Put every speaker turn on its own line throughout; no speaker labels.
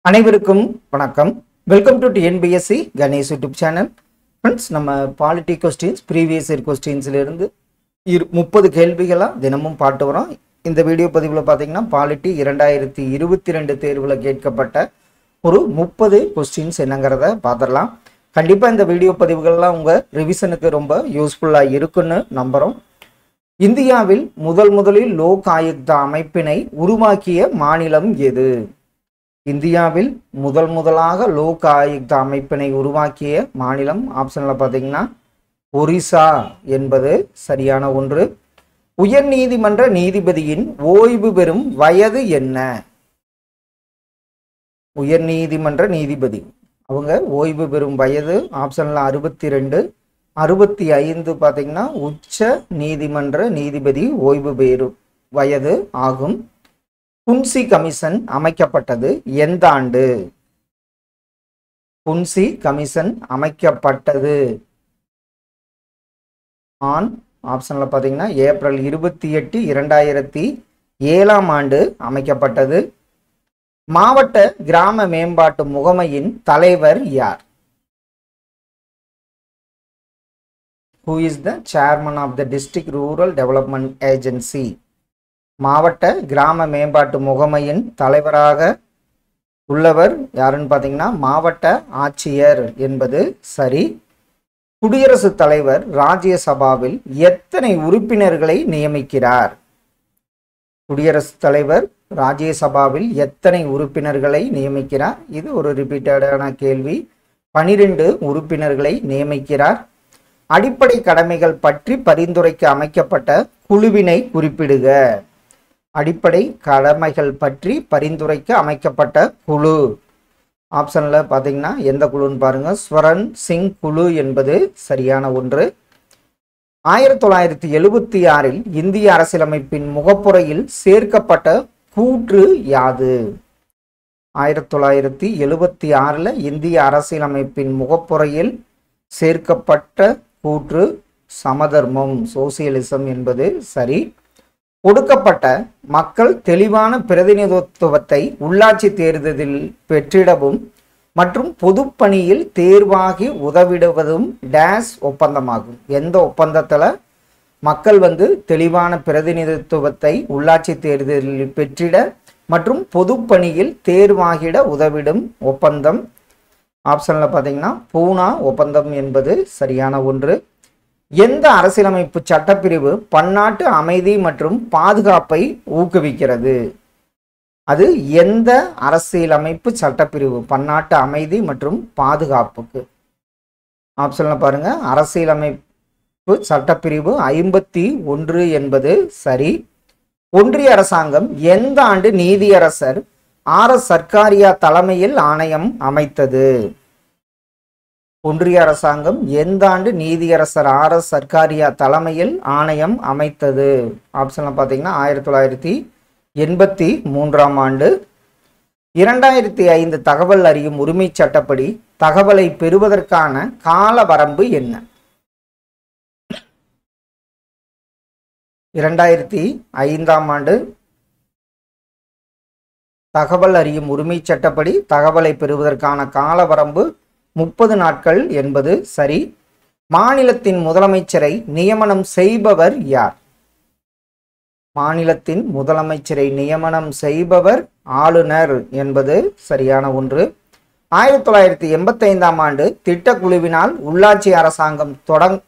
அனைவருக்கும் வணக்கம். Welcome to TNPSC Ganesh YouTube channel. Friends, நம்ம பாலிட்டி கொஸ்டின்ஸ் ப்ரீவியஸ் இயர் கொஸ்டின்ஸ்லேருந்து 30 கேள்விகளாக தினமும் பாட்டு வரோம். இந்த வீடியோ பதிவில் பார்த்தீங்கன்னா பாலிட்டி 2022 தேர்வில் கேட்கப்பட்ட ஒரு 30 கொஸ்டின்ஸ் என்னங்கிறத பார்த்துடலாம். கண்டிப்பாக இந்த வீடியோ பதிவுகள்லாம் உங்கள் ரிவிஷனுக்கு ரொம்ப யூஸ்ஃபுல்லாக இருக்குன்னு நம்புகிறோம். இந்தியாவில் முதலில் லோக் ஆயுக்தா அமைப்பினை உருவாக்கிய மாநிலம் எது? இந்தியாவில் முதலாக லோக் ஆயுக்தா அமைப்பினை உருவாக்கிய மாநிலம் ஆப்ஷனில் பார்த்தீங்கன்னா ஒரிசா என்பது சரியான ஒன்று. உயர் நீதிமன்ற நீதிபதியின் ஓய்வு பெறும் வயது என்ன? உயர் நீதிமன்ற நீதிபதி அவங்க ஓய்வு பெறும் வயது ஆப்ஷனில் 62. 65 பார்த்தீங்கன்னா உச்ச நீதிமன்ற நீதிபதி ஓய்வு பெறும் வயது ஆகும். புன்சி கமிஷன் அமைக்கப்பட்டது எந்த ஆண்டு? புன்சி கமிஷன் அமைக்கப்பட்டது ஆப்ஷன்ல பாத்தீங்கன்னா ஏப்ரல் 28, 2007 ஆண்டு அமைக்கப்பட்டது. மாவட்ட கிராம மேம்பாட்டு முகமையின் தலைவர் யார்? Who is the chairman of the district rural development agency? மாவட்ட கிராம மேம்பாட்டு முகமையின் தலைவராக உள்ளவர் யாருன்னு பார்த்தீங்கன்னா மாவட்ட ஆட்சியர் என்பது சரி. குடியரசுத் தலைவர் ராஜ்யசபாவில் எத்தனை உறுப்பினர்களை நியமிக்கிறார்? குடியரசுத் தலைவர் ராஜ்யசபாவில் எத்தனை உறுப்பினர்களை நியமிக்கிறார்? இது ஒரு ரிப்பீட்டடான கேள்வி. 12 உறுப்பினர்களை நியமிக்கிறார். அடிப்படை கடமைகள் பற்றி பரிந்துரைக்க அமைக்கப்பட்ட குழுவினை குறிப்பிடுக. அடிப்படை கடமைகள் பற்றி பரிந்துரைக்க அமைக்கப்பட்ட குழு ஆப்ஷன்ல பாத்தீங்கன்னா எந்த குழுன்னு பாருங்க, ஸ்வரன் சிங் குழு என்பது சரியான ஒன்று. 1976 இந்திய அரசியலமைப்பின் முகப்புரையில் சேர்க்கப்பட்ட கூற்று யாது? 1976 இந்திய அரசியலமைப்பின் முகப்புரையில் சேர்க்கப்பட்ட கூற்று சமதர்மம், சோசியலிசம் என்பது சரி. ஒடுக்கப்பட்ட மக்கள் தெளிவான பிரதிநிதித்துவத்தை உள்ளாட்சி தேர்தலில் பெற்றிடவும் மற்றும் பொதுப்பணியில் தேர்வாகி உதவிடுவதும் டேஸ் ஒப்பந்தமாகும். எந்த ஒப்பந்தத்தில் மக்கள் தெளிவான பிரதிநிதித்துவத்தை உள்ளாட்சி தேர்தலில் பெற்றிட மற்றும் பொதுப்பணியில் தேர்வாகிட உதவிடும் ஒப்பந்தம் ஆப்ஷனில் பார்த்தீங்கன்னா பூனா ஒப்பந்தம் என்பது சரியான ஒன்று. எந்த அரசியலமைப்பு சட்டப்பிரிவு பன்னாட்டு அமைதி மற்றும் பாதுகாப்பை ஊக்குவிக்கிறது? அது எந்த அரசியலமைப்பு சட்டப்பிரிவு பன்னாட்டு அமைதி மற்றும் பாதுகாப்புக்கு? ஆப்ஷன்ல பாருங்க, அரசியலமைப்பு சட்டப்பிரிவு 51 என்பது சரி. ஒன்றிய அரசாங்கம் எந்த ஆண்டு நீதியரசர் RS சர்க்காரியா தலைமையில் ஆணையம் அமைத்தது? ஒன்றிய அரசாங்கம் எந்த ஆண்டு நீதியரசர் RS சர்க்காரியா தலைமையில் ஆணையம் அமைத்தது? ஆப்ஷன்ல பார்த்தீங்கன்னா 1983 ஆண்டு. 2005 தகவல் அறியும் உரிமை சட்டப்படி தகவலை பெறுவதற்கான கால வரம்பு என்ன? 2005 ஆண்டு தகவல் அறியும் உரிமை சட்டப்படி தகவலை பெறுவதற்கான கால வரம்பு 30 நாட்கள் என்பது சரி. மாநிலத்தின் முதலமைச்சரை நியமனம் செய்பவர் யார்? மாநிலத்தின் முதலமைச்சரை நியமனம் செய்பவர் ஆளுநர் என்பது சரியான ஒன்று. 1985 ஆண்டு திட்டக்குழுவினால் உள்ளாட்சி அரசாங்கம்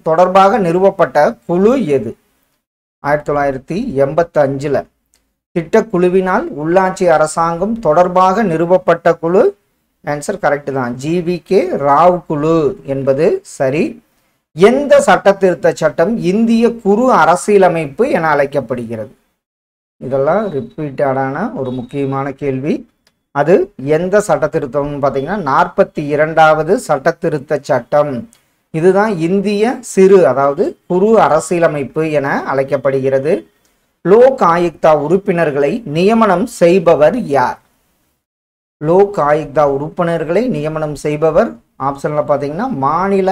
தொடர்பாக நிறுவப்பட்ட குழு எது? 1985 திட்டக்குழுவினால் உள்ளாட்சி அரசாங்கம் தொடர்பாக நிறுவப்பட்ட குழு ஆன்சர் கரெக்ட் தான், GVK ராவ் குழு என்பது சரி. எந்த சட்ட திருத்த சட்டம் இந்திய குறு அரசியலமைப்பு என அழைக்கப்படுகிறது? இதெல்லாம் ரிப்பீட்டடான ஒரு முக்கியமான கேள்வி. அது எந்த சட்ட திருத்தம்னு பார்த்தீங்கன்னா 42வது சட்ட திருத்த சட்டம். இதுதான் இந்திய சிறு அதாவது குறு அரசியலமைப்பு என அழைக்கப்படுகிறது. லோக் ஆயுக்தா உறுப்பினர்களை நியமனம் செய்பவர் யார்? லோக் ஆயுக்தா உறுப்பினர்களை நியமனம் செய்பவர் ஆப்ஷன்ல பார்த்தீங்கன்னா மாநில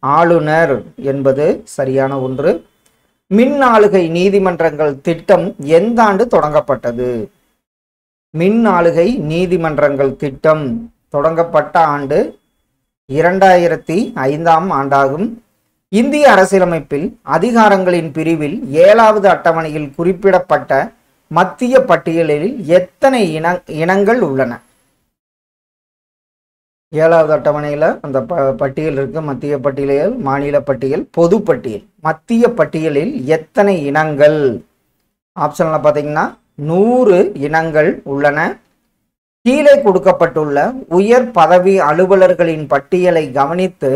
ஆளுநர் என்பது சரியான ஒன்று. மின் ஆளுகை நீதிமன்றங்கள் திட்டம் எந்த ஆண்டு தொடங்கப்பட்டது? மின் ஆளுகை நீதிமன்றங்கள் திட்டம் தொடங்கப்பட்ட ஆண்டு 2005ஆம் ஆண்டாகும். இந்திய அரசியலமைப்பில் அதிகாரங்களின் பிரிவில் 7வது அட்டவணையில் குறிப்பிடப்பட்ட மத்திய பட்டியலில் எத்தனை இனங்கள் உள்ளன? 7வது அட்டவணையில் அந்த பட்டியல் இருக்கு. மத்திய பட்டியல், மாநில பட்டியல், பொது பட்டியல். மத்திய பட்டியலில் எத்தனை இனங்கள்? ஆப்ஷன்ல பார்த்தீங்கன்னா 100 இனங்கள் உள்ளன. கீழே கொடுக்கப்பட்டுள்ள உயர் பதவி அலுவலர்களின் பட்டியலை கவனித்து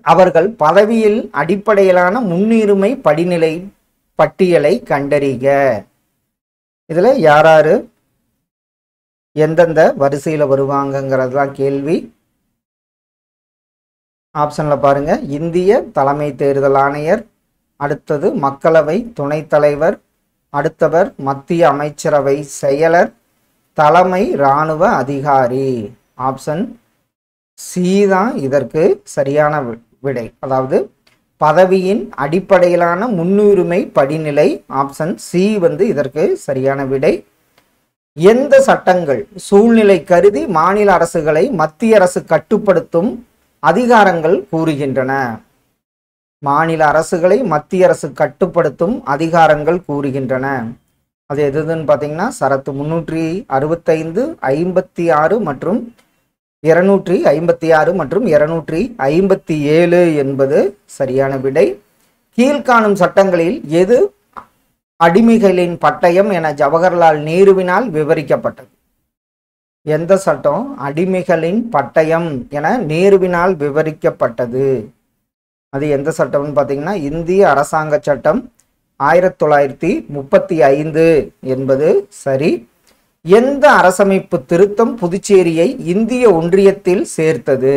அவர்கள் பதவியில் அடிப்படையிலான முன்னுரிமை படிநிலை பட்டியலை கண்டறிக. இதுல யாராரு எந்தெந்த வரிசையில் வருவாங்கங்கிறது தான் கேள்வி. ஆப்ஷன்ல பாருங்க. இந்திய தலைமை தேர்தல் ஆணையர், அடுத்தது மக்களவை துணைத் தலைவர், அடுத்தவர் மத்திய அமைச்சரவை செயலர், தலைமை இராணுவ அதிகாரி. ஆப்ஷன் சி தான் இதற்கு சரியான விடை. அதாவது பதவியின் அடிப்படையிலான முன்னுரிமை படிநிலை. ஆப்ஷன் சி வந்து இதற்கு சரியான விடை. எந்த சட்டங்கள் சூழ்நிலை கருதி மாநில அரசுகளை மத்திய அரசு கட்டுப்படுத்தும் அதிகாரங்கள் கூறுகின்றன? மாநில அரசுகளை மத்திய அரசு கட்டுப்படுத்தும் அதிகாரங்கள் கூறுகின்றன. அது எதுன்னு பார்த்தீங்கன்னா சரத்து 365, 56 மற்றும் 256 மற்றும் 257 என்பது சரியான விடை. கீழ்காணும் சட்டங்களில் எது அடிமைகளின் பட்டயம் என ஜவஹர்லால் நேருவினால் விவரிக்கப்பட்டது? எந்த சட்டம் அடிமைகளின் பட்டயம் என நேருவினால் விவரிக்கப்பட்டது? அது எந்த சட்டம்னு பார்த்தீங்கன்னா இந்திய அரசாங்க சட்டம் 1935 என்பது சரி. எந்த அரசமைப்பு திருத்தம் புதுச்சேரியை இந்திய ஒன்றியத்தில் சேர்த்தது?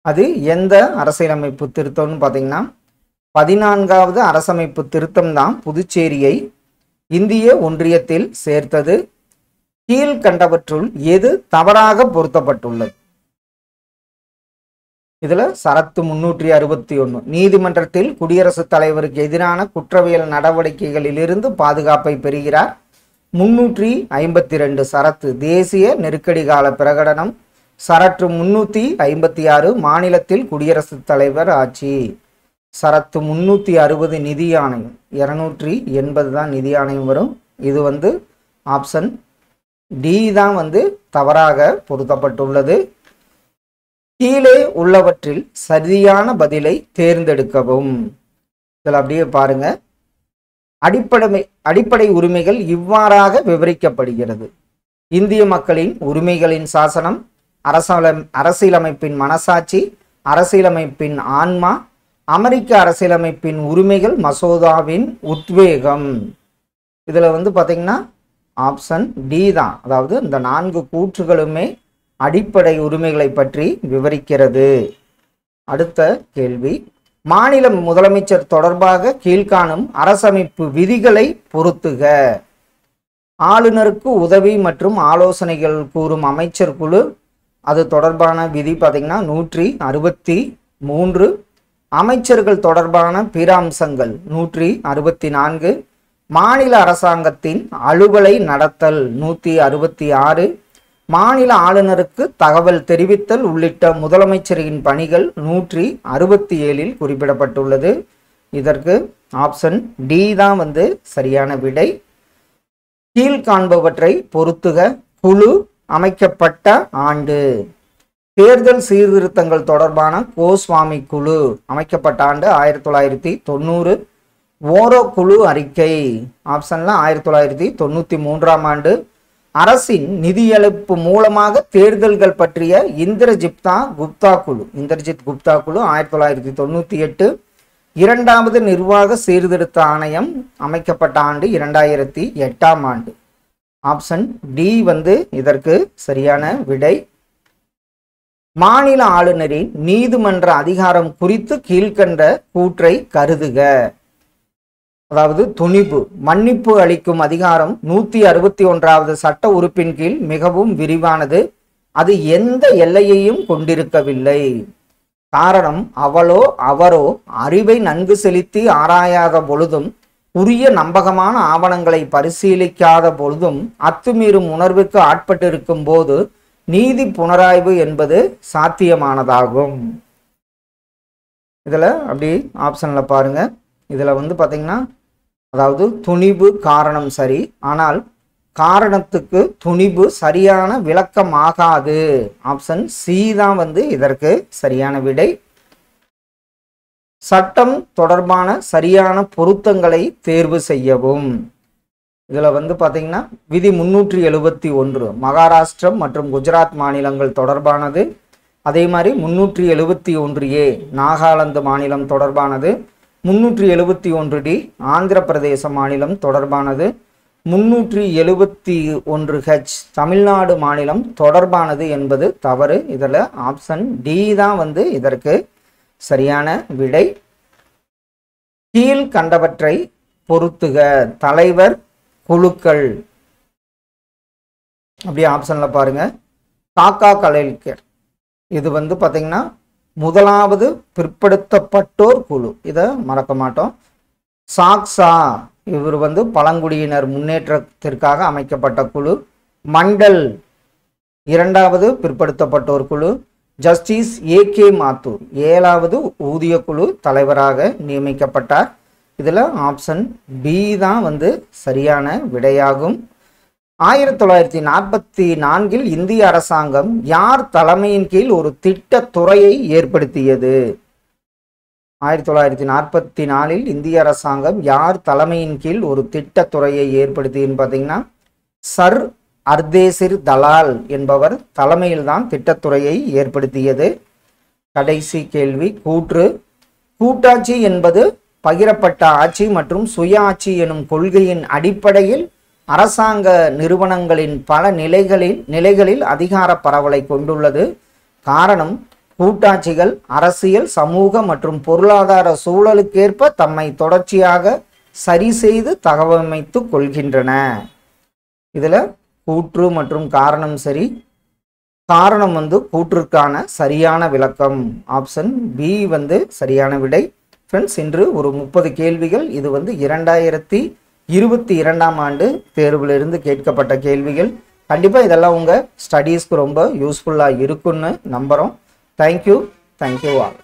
அது எந்த அரசியலமைப்பு திருத்தம்னு பார்த்தீங்கன்னா 14வது அரசமைப்பு திருத்தம் தான் புதுச்சேரியை இந்திய ஒன்றியத்தில் சேர்த்தது. கீழ்கண்டவற்றுள் எது தவறாக பொருத்தப்பட்டுள்ளது? இதுல சரத்து 361 நீதிமன்றத்தில் குடியரசுத் தலைவருக்கு எதிரான குற்றவியல் நடவடிக்கைகளிலிருந்து பாதுகாப்பை பெறுகிறார். 352 சரத்து தேசிய நெருக்கடி கால பிரகடனம். சரத்து 356 மாநிலத்தில் குடியரசுத் தலைவர் ஆட்சி. சரத்து 360 நிதி ஆணையம். 280 தான் நிதி ஆணையம் வரும். இது வந்து ஆப்ஷன் டி தான் வந்து தவறாக பொருத்தப்பட்டுள்ளது. கீழே உள்ளவற்றில் சரியான பதிலை தேர்ந்தெடுக்கவும். இதில் அப்படியே பாருங்க. அடிப்படை உரிமைகள் இவ்வாறாக விவரிக்கப்படுகிறது. இந்திய மக்களின் உரிமைகளின் சாசனம், அரசியலமைப்பின் மனசாட்சி, அரசியலமைப்பின் ஆன்மா, அமெரிக்க அரசியலமைப்பின் உரிமைகள் மசோதாவின் உத்வேகம். இதுல வந்து பாத்தீங்கன்னா ஆப்ஷன் டி தான். அதாவது இந்த 4 கூற்றுகளுமே அடிப்படை உரிமைகளை பற்றி விவரிக்கிறது. அடுத்த கேள்வி. மாநில முதலமைச்சர் தொடர்பாக கீழ்காணும் அரசமைப்பு விதிகளை பொருத்துக. ஆளுநருக்கு உதவி மற்றும் ஆலோசனைகள் கூறும் அமைச்சர் குழு. அது தொடர்பான விதி பார்த்தீங்கன்னா 163. அமைச்சர்கள் தொடர்பான பிற அம்சங்கள் 164. மாநில அரசாங்கத்தின் அலுவலை நடத்தல் 166. மாநில ஆளுநருக்கு தகவல் தெரிவித்தல் உள்ளிட்ட முதலமைச்சரின் பணிகள் 167 குறிப்பிடப்பட்டுள்ளது. இதற்கு ஆப்ஷன் டி தான் வந்து சரியான விடை. கீழ்காண்பவற்றை பொருத்துக. குழு அமைக்கப்பட்ட ஆண்டு. தேர்தல் சீர்திருத்தங்கள் தொடர்பான கோஸ்வாமி குழு அமைக்கப்பட்ட ஆண்டு 1990. ஓரோ குழு அறிக்கை ஆப்ஷன்ல 1993ஆம் ஆண்டு. அரசின் நிதியளிப்பு மூலமாக தேர்தல்கள் பற்றிய இந்திரஜித் குப்தா குழு 1998. இரண்டாவது நிர்வாக சீர்திருத்த ஆணையம் அமைக்கப்பட்ட ஆண்டு 2008ஆம் ஆண்டு. ஆப்ஷன் டி வந்து இதற்கு சரியான விடை. மாநில ஆளுநரின் நீதிமன்ற அதிகாரம் குறித்து கீழ்கண்ட கூற்றை கருதுக. அதாவது துணிவு. மன்னிப்பு அளிக்கும் அதிகாரம் 161வது சட்ட உறுப்பின் கீழ் மிகவும் விரிவானது. அது எந்த எல்லையையும் கொண்டிருக்கவில்லை. காரணம், அவளோ அவரோ அறிவை நன்கு செலுத்தி ஆராயாத பொழுதும் உரிய நம்பகமான ஆவணங்களை பரிசீலிக்காத பொழுதும் அத்துமீறும் உணர்வுக்கு ஆட்பட்டிருக்கும் போது நீதி புனராய்வு என்பது சாத்தியமானதாகும். இதில் அப்படி ஆப்ஷனில் பாருங்க. இதில் வந்து பார்த்தீங்கன்னா அதாவது துணிவு காரணம் சரி, ஆனால் காரணத்துக்கு துணிவு சரியான விளக்கமாகாது. ஆப்ஷன் சி தான் வந்து இதற்கு சரியான விடை. சட்டம் தொடர்பான சரியான பொருத்தங்களை தேர்வு செய்யவும். இதில் வந்து பார்த்தீங்கன்னா விதி 371 மகாராஷ்டிரம் மற்றும் குஜராத் மாநிலங்கள் தொடர்பானது. அதே மாதிரி 371A நாகாலாந்து மாநிலம் தொடர்பானது. 371D ஆந்திர பிரதேச மாநிலம் தொடர்பானது. 371H தமிழ்நாடு மாநிலம் தொடர்பானது என்பது தவறு. இதில் ஆப்ஷன் டி தான் வந்து இதற்கு சரியான விடை. கீழ் கண்டவற்றை பொருத்துக. தலைவர், குழுக்கள். அப்படியே ஆப்ஷன்ல பாருங்க. காக்கா கலைஞர் இது வந்து பார்த்தீங்கன்னா முதலாவது பிற்படுத்தப்பட்டோர் குழு, இதை மறக்க மாட்டோம். சாக்சா இவர் வந்து பழங்குடியினர் முன்னேற்றத்திற்காக அமைக்கப்பட்ட குழு. மண்டல் இரண்டாவது பிற்படுத்தப்பட்டோர் குழு. ஜஸ்டிஸ் ஏகே மாத்தூர் 7வது ஊதிய குழு தலைவராக நியமிக்கப்பட்டார். இதில் ஆப்ஷன் பி தான் வந்து சரியான விடையாகும். 1944 இந்திய அரசாங்கம் யார் தலைமையின் கீழ் ஒரு திட்டத்துறையை ஏற்படுத்தியது? 1944 இந்திய அரசாங்கம் யார் தலைமையின் கீழ் ஒரு திட்டத்துறையை ஏற்படுத்தியதுன்னு பார்த்தீங்கன்னா சர் அர்தேசிர் தலால் என்பவர் தலைமையில் தான் திட்டத்துறையை ஏற்படுத்தியது. கடைசி கேள்வி கூட்டாட்சி என்பது பகிரப்பட்ட ஆட்சி மற்றும் சுய ஆட்சி எனும் கொள்கையின் அடிப்படையில் அரசாங்க நிறுவனங்களின் பல நிலைகளில் அதிகார பரவலை கொண்டுள்ளது. காரணம், கூட்டாட்சிகள் அரசியல், சமூக மற்றும் பொருளாதார சூழலுக்கேற்ப தம்மை தொடர்ச்சியாக சரி செய்து தகவமைத்து கொள்கின்றன. இதில் கூற்று மற்றும் காரணம் சரி. காரணம் வந்து கூற்றுக்கான சரியான விளக்கம். ஆப்ஷன் பி வந்து சரியான விடை. ஃப்ரெண்ட்ஸ், இன்று ஒரு 30 கேள்விகள். இது வந்து 2022ஆம் ஆண்டு தேர்விலிருந்து கேட்கப்பட்ட கேள்விகள். கண்டிப்பாக இதெல்லாம் உங்கள் ஸ்டடீஸ்க்கு ரொம்ப யூஸ்ஃபுல்லாக இருக்குன்னு நம்புகிறோம். Thank you all.